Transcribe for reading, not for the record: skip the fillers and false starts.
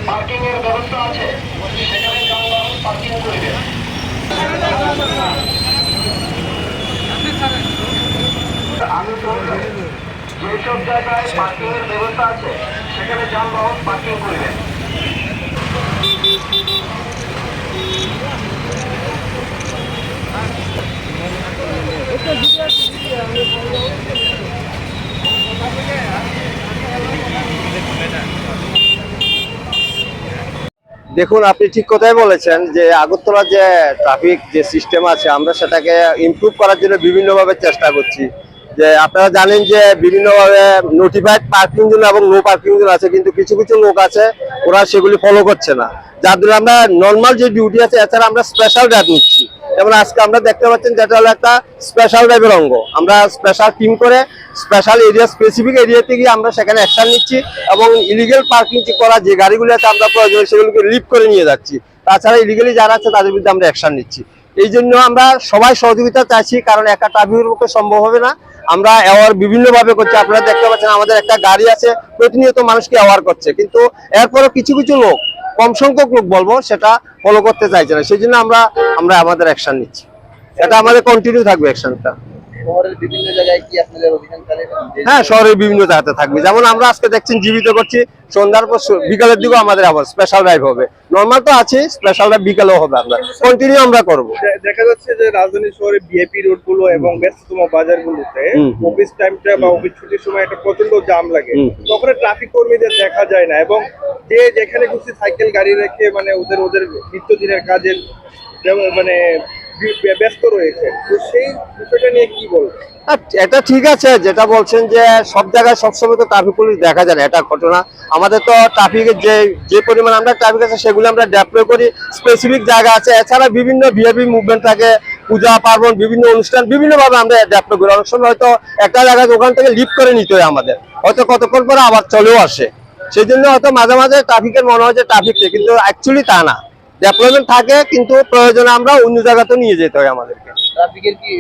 Parking এর ব্যবস্থা আছে, সেখানে যানবাহন পার্কিং করবেন। আমি যেসব জায়গায় পার্কিং এর ব্যবস্থা আছে সেখানে যানবাহন পার্কিং করবেন। দেখুন, আপনি ঠিক কথাই বলেছেন যে আগরতলার যে ট্রাফিক যে সিস্টেম আছে আমরা সেটাকে ইমপ্রুভ করার জন্য বিভিন্নভাবে চেষ্টা করছি। যে আপনারা জানেন যে বিভিন্নভাবে নোটিফাইড পার্কিং জোন এবং নো পার্কিং জোন আছে, কিন্তু কিছু কিছু লোক আছে ওরা সেগুলি ফলো করছে না, যার জন্য আমরা নর্মাল যে ডিউটি আছে এছাড়া আমরা স্পেশাল ড্রাইভ নিচ্ছি। যেমন আজকে আমরা দেখতে পাচ্ছেন যেটা হলো একটা স্পেশাল ড্রাইভের অঙ্গ, আমরা স্পেশাল টিম করে স্পেশাল এরিয়া স্পেসিফিক এরিয়াতে গিয়ে আমরা সেখানে অ্যাকশন নিচ্ছি এবং ইলিগেল পার্কিং করা যে গাড়িগুলো আছে আমরা প্রয়োজন সেগুলোকে লিভ করে নিয়ে যাচ্ছি। তাছাড়া ইলিগেলি যারা আছে তাদের বিরুদ্ধে আমরা অ্যাকশন নিচ্ছি। এই জন্য আমরা সবাই সহযোগিতা চাইছি, কারণ একা ট্রাফিকের পক্ষে সম্ভব হবে না। আমরা অ্যাওয়ার বিভিন্নভাবে করছি, আপনারা দেখতে পাচ্ছেন আমাদের একটা গাড়ি আছে প্রতিনিয়ত মানুষকে অ্যাওয়ার করছে, কিন্তু এরপরও কিছু কিছু লোক, কম সংখ্যক লোক বলবো, সেটা ফলো করতে চাইছে না। সেই জন্য আমরা আমাদের অ্যাকশন নিচ্ছি, এটা আমাদের কন্টিনিউ থাকবে অ্যাকশনটা। শহরের বিভিন্ন জায়গায় কি আপনাদের অভিযান চালাবেন? হ্যাঁ, শহরের বিভিন্ন জায়গাতে থাকবে। যেমন আমরা আজকে দেখছেন জীবিত করছি, সন্ধ্যার পর বিকালের দিকেও আমাদের আবার স্পেশাল ড্রাইভ হবে। নর্মাল তো আছে, স্পেশাল ড্রাইভ বিকালেও হবে, আমরা কন্টিনিউ আমরা করবো। দেখা যাচ্ছে যে রাজধানী শহরে ভিআইপি রোড গুলো এবং ব্যস্ততম বাজারগুলোতে অফিস টাইমটা বা অফিস ছুটির সময় একটা প্রচন্ড জাম লাগে, তখন ট্রাফিক কর্মীদের দেখা যায় না এবং যে যেখানে খুশি সাইকেল গাড়ি রেখে মানে ওদের নিত্যদিনের কাজের মানে ব্যস্ত রয়েছে। তো সেই বিষয়টা নিয়ে কি বলবেন? এটা ঠিক আছে যেটা বলছেন যে সব জায়গায় সবসময় তো ট্রাফিক পুলিশ দেখা যায় না, এটা ঘটনা। আমাদের তো ট্রাফিকের যে পরিমাণ আমরা ট্রাফিক আছে সেগুলো আমরা ডেপ্লয় করি, স্পেসিফিক জায়গা আছে। এছাড়া বিভিন্ন ভিআইপি মুভমেন্ট থাকে, পূজা পার্বণ, বিভিন্ন অনুষ্ঠান বিভিন্নভাবে আমরা ডেপ্লয় করি। অনেক সময় হয়তো একটা জায়গায় ওখান থেকে লিভ করে নিতে হয় আমাদের, হয়তো কতক্ষণ পরে আবার চলেও আসে। সেই জন্য হয়তো মাঝে মাঝে ট্রাফিকের মনে হয় যে ট্রাফিক নেই, কিন্তু অ্যাকচুয়ালি তা না, ডেভেলপমেন্ট থাকে, কিন্তু প্রয়োজনে আমরা অন্য জায়গাতে নিয়ে যেতে হয় আমাদেরকে। ট্রাফিকের কি